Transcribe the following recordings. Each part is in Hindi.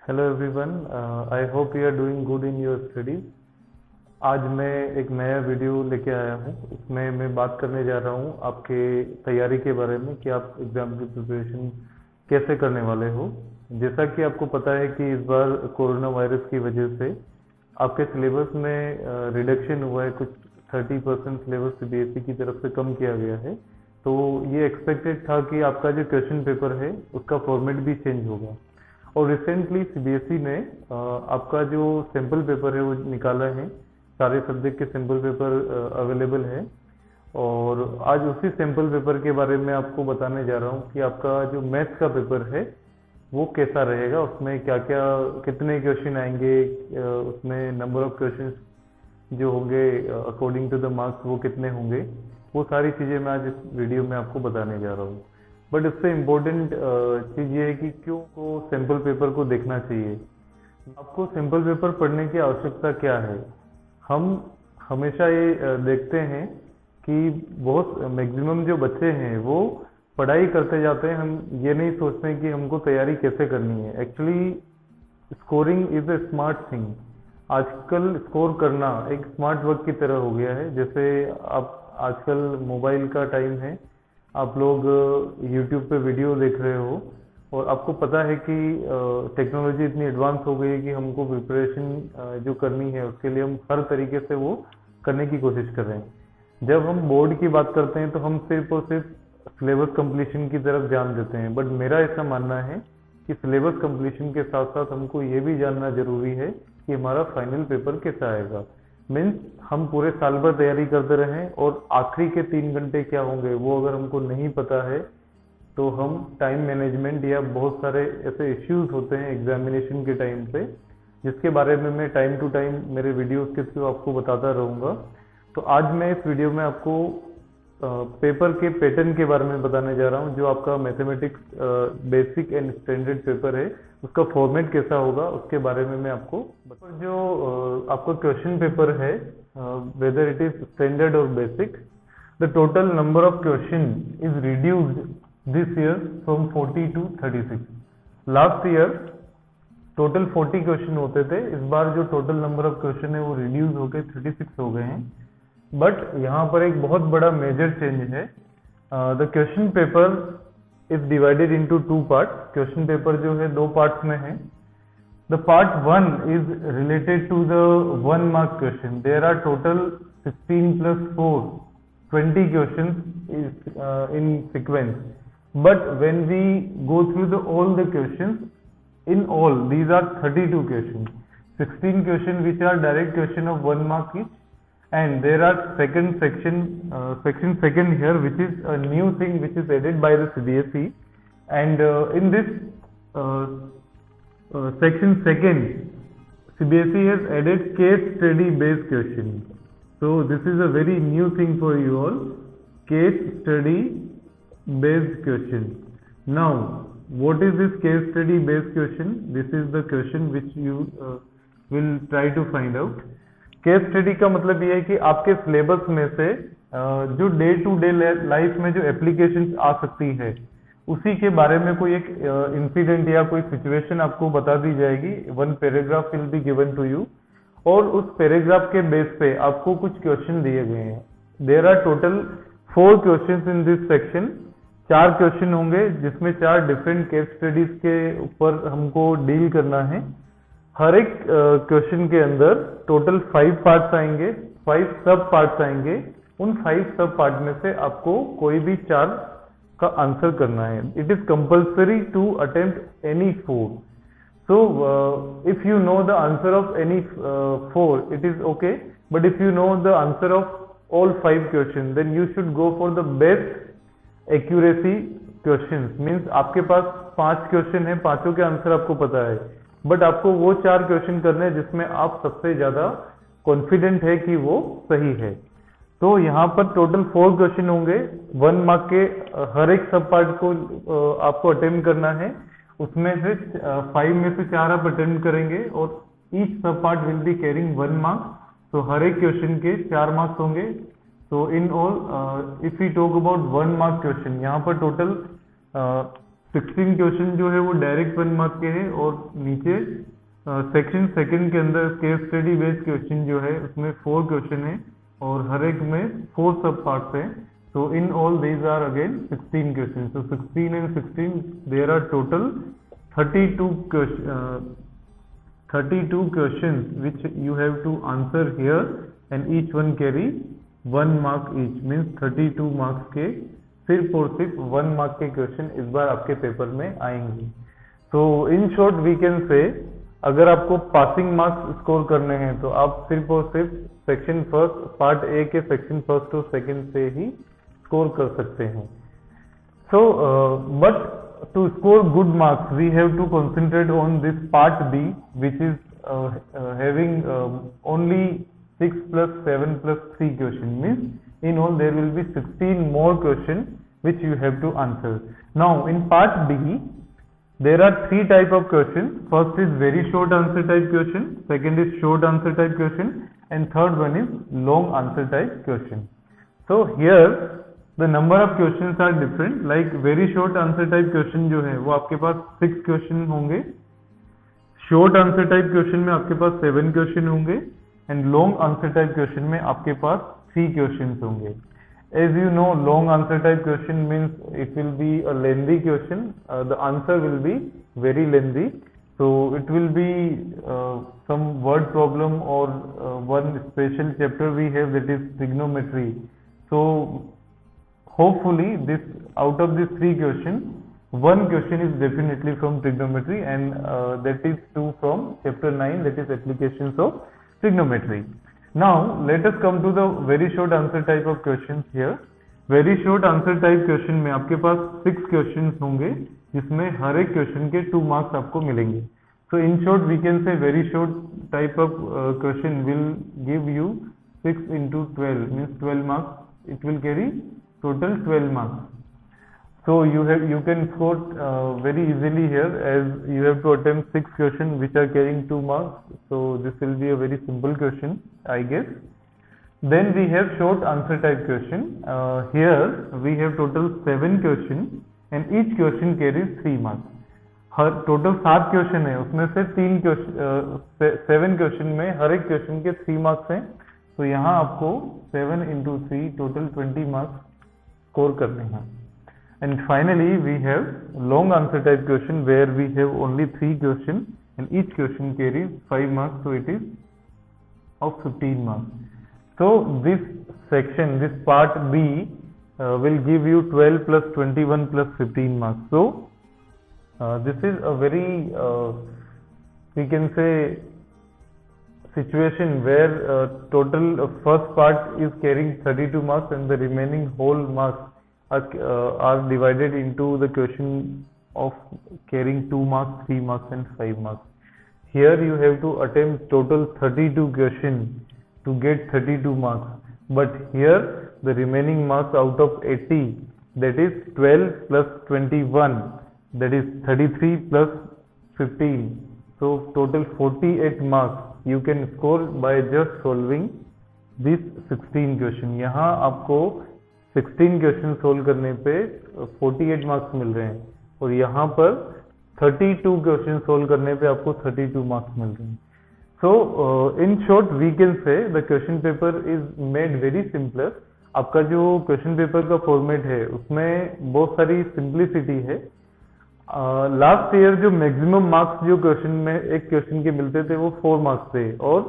Hello everyone, I hope you are doing good in your studies. आज मैं एक नया वीडियो लेके आया हूँ। इसमें मैं बात करने जा रहा हूँ आपके तैयारी के बारे में कि आप एग्ज़ाम की प्रिपरेशन कैसे करने वाले हो। जैसा कि आपको पता है कि इस बार कोरोना वायरस की वजह से आपके सिलेबस में रिडक्शन हुआ है। कुछ 30% सिलेबस सीबीएसई की तरफ से कम किया गया है। तो ये एक्सपेक्टेड था कि आपका जो क्वेश्चन पेपर है उसका फॉर्मेट भी चेंज होगा। और रिसेंटली सीबीएसई ने आपका जो सैम्पल पेपर है वो निकाला है। सारे सब्जेक्ट के सैम्पल पेपर अवेलेबल है और आज उसी सैम्पल पेपर के बारे में आपको बताने जा रहा हूँ कि आपका जो मैथ्स का पेपर है वो कैसा रहेगा, उसमें क्या क्या कितने क्वेश्चन आएंगे, उसमें नंबर ऑफ क्वेश्चन जो होंगे अकॉर्डिंग टू द मार्क्स वो कितने होंगे, वो सारी चीज़ें मैं आज इस वीडियो में आपको बताने जा रहा हूँ। बट इससे इम्पोर्टेंट चीज़ ये है कि क्यों को सैम्पल पेपर को देखना चाहिए। आपको सैम्पल पेपर पढ़ने की आवश्यकता क्या है। हम हमेशा ये देखते हैं कि बहुत मैक्सिमम जो बच्चे हैं वो पढ़ाई करते जाते हैं। हम ये नहीं सोचते कि हमको तैयारी कैसे करनी है। Actually scoring is a smart thing. आजकल स्कोर करना एक स्मार्ट वर्क की तरह हो गया है। जैसे आप आजकल मोबाइल का टाइम है, आप लोग YouTube पे वीडियो देख रहे हो और आपको पता है कि टेक्नोलॉजी इतनी एडवांस हो गई है कि हमको प्रिपरेशन जो करनी है उसके लिए हम हर तरीके से वो करने की कोशिश कर रहे हैं। जब हम बोर्ड की बात करते हैं तो हम सिर्फ और सिर्फ सिलेबस कंप्लीशन की तरफ ध्यान देते हैं। बट मेरा ऐसा मानना है कि सिलेबस कंप्लीशन के साथ साथ हमको ये भी जानना जरूरी है कि हमारा फाइनल पेपर कैसा आएगा। मीन्स हम पूरे साल भर तैयारी करते रहें और आखिरी के 3 घंटे क्या होंगे वो अगर हमको नहीं पता है तो हम टाइम मैनेजमेंट या बहुत सारे ऐसे इश्यूज होते हैं एग्जामिनेशन के टाइम पे, जिसके बारे में मैं टाइम टू टाइम मेरे वीडियोस के थ्रू आपको बताता रहूँगा। तो आज मैं इस वीडियो में आपको पेपर के पैटर्न के बारे में बताने जा रहा हूँ। जो आपका mathematics basic and standard paper है उसका फॉर्मेट कैसा होगा उसके बारे में मैं आपको जो आपका क्वेश्चन पेपर है, वेदर इट इज स्टैंडर्ड और basic, the total number of question is reduced this year from 40 to 36। Last year total 40 question होते थे। इस बार जो टोटल नंबर ऑफ क्वेश्चन है वो रिड्यूस होकर 36 हो गए हैं। बट यहाँ पर एक बहुत बड़ा मेजर चेंज है। The question paper is divided into 2 parts. Question paper जो है 2 पार्ट्स में है। The part 1 is related to the 1 mark question. There are total 16 plus 4 20 questions in sequence. But when we go through all the questions, in all these are 32 questions. 16 questions which are direct question of 1 mark each. And there are section second here, which is a new thing which is added by the CBSE. And in this section second, CBSE has added case study based question. So this is a very new thing for you all, case study based question. Now, what is this case study based question? This is the question which you will try to find out. Case study का मतलब ये है कि आपके सिलेबस में से जो डे टू डे लाइफ में जो एप्लीकेशंस आ सकती है उसी के बारे में कोई एक इंसिडेंट या कोई सिचुएशन आपको बता दी जाएगी। 1 paragraph will be given to you और उस पैराग्राफ के बेस पे आपको कुछ क्वेश्चन दिए गए हैं। There are total 4 question in this section. 4 question होंगे जिसमें 4 डिफरेंट केस स्टडीज के ऊपर हमको डील करना है। हर एक क्वेश्चन के अंदर टोटल 5 पार्ट्स आएंगे, 5 सब पार्ट्स आएंगे। उन 5 सब पार्ट में से आपको कोई भी 4 का आंसर करना है। It is compulsory to attempt any 4। So if you know the answer of any 4 it is okay, but if you know the answer of all 5 question then you should go for the best accuracy question. Means आपके पास 5 क्वेश्चन है, 5 के आंसर आपको पता है, बट आपको वो 4 क्वेश्चन करने हैं जिसमें आप सबसे ज्यादा कॉन्फिडेंट है कि वो सही है। तो यहाँ पर टोटल 4 क्वेश्चन होंगे। 1 मार्क के हर एक सब पार्ट को आपको अटेम्प्ट करना है। उसमें से 5 में से 4 आप अटेम्प्ट करेंगे और ईच सब part will be carrying 1 mark. तो हर एक क्वेश्चन के 4 मार्क्स होंगे। तो in all if you talk about 1 mark question, यहाँ पर टोटल 16 क्वेश्चन जो है वो डायरेक्ट 1 मार्क के हैं, और नीचे सेक्शन सेकंड के अंदर केस स्टडी बेस्ड क्वेश्चन जो है उसमें 4 क्वेश्चन है, और हर एक में 4 सब पार्ट्स हैं. So in all these are again 16 questions. So 16 and 16, there are total 32 questions which you have to answer here, and each one carry 1 mark each, means 32 marks के सिर्फ और सिर्फ 1 मार्क के क्वेश्चन इस बार आपके पेपर में आएंगे. So in short we can say, अगर आपको पासिंग मार्क्स स्कोर करने हैं तो आप सिर्फ और सिर्फ सेक्शन फर्स्ट पार्ट ए के सेक्शन फर्स्ट और सेकंड से ही स्कोर कर सकते हैं. So but to score good marks we have to concentrate on this part B, which is having only 6 plus 7 plus 3 question, means in all there will be 16 more question which you have to answer. Now in part B there are 3 type of questions. First is very short answer type question, second is short answer type question, and third one is long answer type question. So here the number of questions are different. Like very short answer type question जो है वो आपके पास 6 question होंगे, short answer type question में आपके पास 7 question होंगे, and long answer type question में आपके पास 3 questions होंगे. As you know, long answer type question means it will be a lengthy question. The answer will be very lengthy. So it will be some word problem, or one special chapter we have, that is trigonometry. So hopefully this, out of these 3 questions, 1 question is definitely from trigonometry, and that is 2 from chapter 9, that is applications of trigonometry. Now let us come to the very short answer type of questions here. Very short answer type question में आपके पास 6 questions होंगे, जिसमें हर एक question के 2 marks आपको मिलेंगे. So in short we can say very short type of question will give you 6 into 12, means 12 marks. It will carry total 12 marks. So you can score very easily here, as you have to attempt 6 questions which are carrying 2 marks. So this will be a very simple question, I guess. Then we have short answer type question. Here we have total 7 questions, and each question carries 3 marks. Her total 7 question है, उसमें से 7 क्वेश्चन में हर एक क्वेश्चन के 3 मार्क्स हैं. तो यहाँ आपको 7 into 3 टोटल 20 मार्क्स स्कोर करने हैं. And finally we have long answer type question, where we have only 3 questions, and each question carries 5 marks, so it is of 15 marks. So this section, this part B will give you 12 plus 21 plus 15 marks. So this is a very we can say situation where total first part is carrying 32 marks, and the remaining whole marks are divided into the question of carrying 2 marks, 3 marks and 5 marks. Here you have to attempt total 32 questions to get 32 marks, but here the remaining marks out of 80, that is 12 plus 21, that is 33 plus 15, so total 48 marks you can score by just solving this 16 question. यहाँ आपको 16 क्वेश्चन सोल्व करने पे 48 मार्क्स मिल रहे हैं, और यहाँ पर 32 क्वेश्चन सोल्व करने पे आपको 32 मार्क्स मिल रहे हैं. So in short we can say the question paper is made very simpler. आपका जो क्वेश्चन पेपर का फॉर्मेट है उसमें बहुत सारी सिंप्लिसिटी है. लास्ट ईयर जो मैक्सिमम मार्क्स जो क्वेश्चन में एक क्वेश्चन के मिलते थे वो 4 मार्क्स थे, और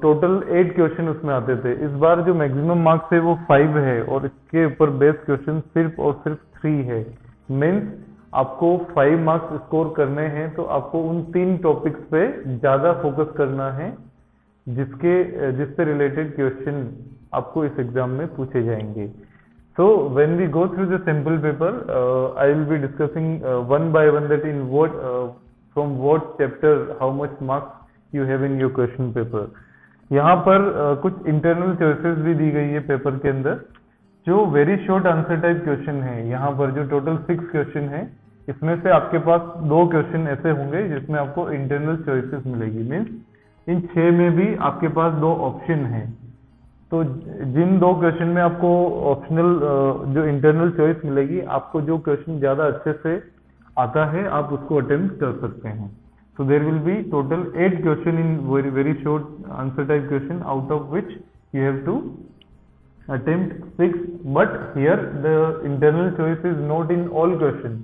टोटल 8 क्वेश्चन उसमें आते थे. इस बार जो मैक्सिमम मार्क्स है वो 5 है, और इसके ऊपर बेस्ड क्वेश्चन सिर्फ और सिर्फ 3 है. मीन्स आपको 5 मार्क्स स्कोर करने हैं तो आपको उन 3 टॉपिक्स पे ज़्यादा फोकस करना है, जिससे रिलेटेड क्वेश्चन आपको इस एग्जाम में पूछे जाएंगे. So when we go through the sample paper, I will be discussing one by one that in what from what chapter how much marks you have in your question paper. यहाँ पर कुछ इंटरनल चॉइसेस भी दी गई है पेपर के अंदर. जो very short answer type question है, यहाँ पर जो टोटल 6 क्वेश्चन है, इसमें से आपके पास 2 क्वेश्चन ऐसे होंगे जिसमें आपको इंटरनल चॉइसेस मिलेगी. मीन्स इन 6 में भी आपके पास 2 ऑप्शन हैं. तो जिन 2 क्वेश्चन में आपको ऑप्शनल जो इंटरनल चॉइस मिलेगी, आपको जो क्वेश्चन ज़्यादा अच्छे से आता है आप उसको अटेम्प्ट कर सकते हैं। So there will be total 8 question in very short answer type question, out of which you have to attempt 6, but here the internal choice is not in all question.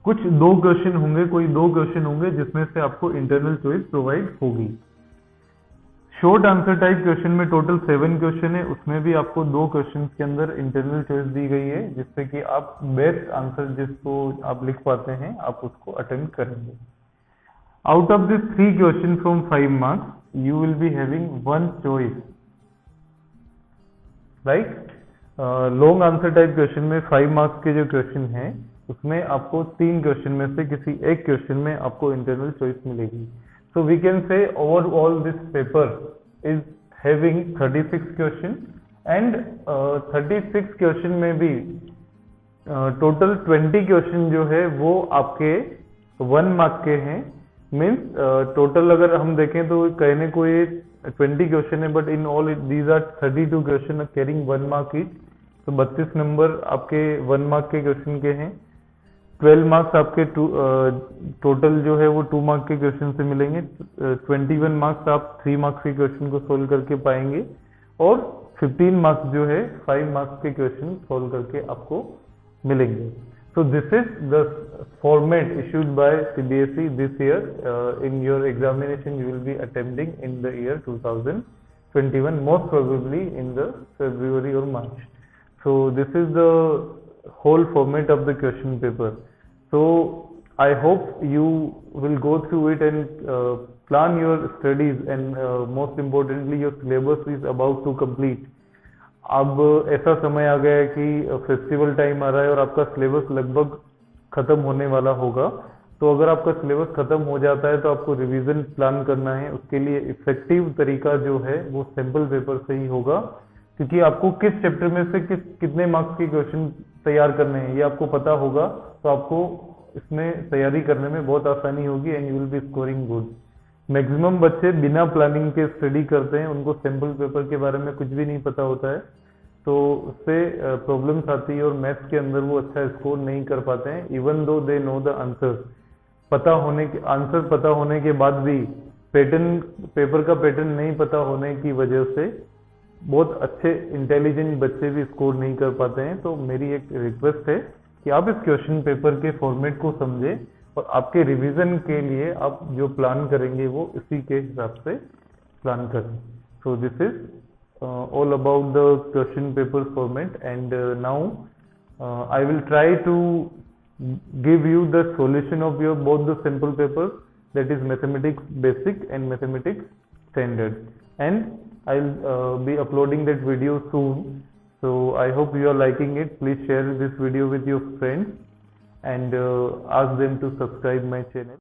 कुछ 2 क्वेश्चन होंगे, कोई 2 क्वेश्चन होंगे जिसमें से आपको इंटरनल चॉइस प्रोवाइड होगी। शॉर्ट आंसर टाइप क्वेश्चन में टोटल 7 क्वेश्चन है, उसमें भी आपको 2 क्वेश्चन के अंदर इंटरनल चॉइस दी गई है, जिससे कि आप बेस्ट आंसर जिसको आप लिख पाते हैं आप उसको अटेम्प्ट करेंगे। Out of these 3 questions from 5 marks, you will be having 1 choice, right? Long answer type question में 5 मार्क्स के जो क्वेश्चन हैं उसमें आपको 3 क्वेश्चन में से किसी एक क्वेश्चन में आपको इंटरनल चॉइस मिलेगी। So we can say overall this paper is having 36 question and 36 question में भी टोटल 20 क्वेश्चन जो है वो आपके 1 मार्क के हैं। मीन्स टोटल अगर हम देखें तो कहने को ये 20 क्वेश्चन है, but in all these are 32 question carrying 1 mark each. तो 32 नंबर आपके 1 मार्क के क्वेश्चन के हैं। 12 मार्क्स आपके टोटल जो है वो 2 मार्क के क्वेश्चन से मिलेंगे। 21 मार्क्स आप 3 मार्क्स के क्वेश्चन को सोल्व करके पाएंगे और 15 मार्क्स जो है 5 मार्क्स के क्वेश्चन सोल्व करके आपको मिलेंगे। So this is the format issued by CBSE this year. In your examination you will be attempting in the year 2021, most probably in the February or March. So this is the whole format of the question paper. So I hope you will go through it and plan your studies, and most importantly your syllabus is about to complete. अब ऐसा समय आ गया है कि फेस्टिवल टाइम आ रहा है और आपका सिलेबस लगभग खत्म होने वाला होगा। तो अगर आपका सिलेबस खत्म हो जाता है तो आपको रिवीजन प्लान करना है। उसके लिए इफेक्टिव तरीका जो है वो सैंपल पेपर से ही होगा, क्योंकि आपको किस चैप्टर में से कितने मार्क्स के क्वेश्चन तैयार करने हैं ये आपको पता होगा, तो आपको इसमें तैयारी करने में बहुत आसानी होगी and you will be scoring good. Maximum बच्चे बिना प्लानिंग के स्टडी करते हैं, उनको सैंपल पेपर के बारे में कुछ भी नहीं पता होता है, तो उससे प्रॉब्लम्स आती है और मैथ्स के अंदर वो अच्छा स्कोर नहीं कर पाते हैं। Even though they know the answer, answer पता होने के बाद भी पेपर का पैटर्न नहीं पता होने की वजह से बहुत अच्छे इंटेलिजेंट बच्चे भी स्कोर नहीं कर पाते हैं। तो मेरी एक रिक्वेस्ट है कि आप इस क्वेश्चन पेपर के फॉर्मेट को समझें और आपके रिवीजन के लिए आप जो प्लान करेंगे वो इसी के हिसाब से प्लान करें। So this is all about the question paper format, and now I will try to give you the solution of your both the simple papers, that is mathematics basic and mathematics standard, and I'll be uploading that video soon. So I hope you are liking it. Please share this video with your friends and ask them to subscribe my channel.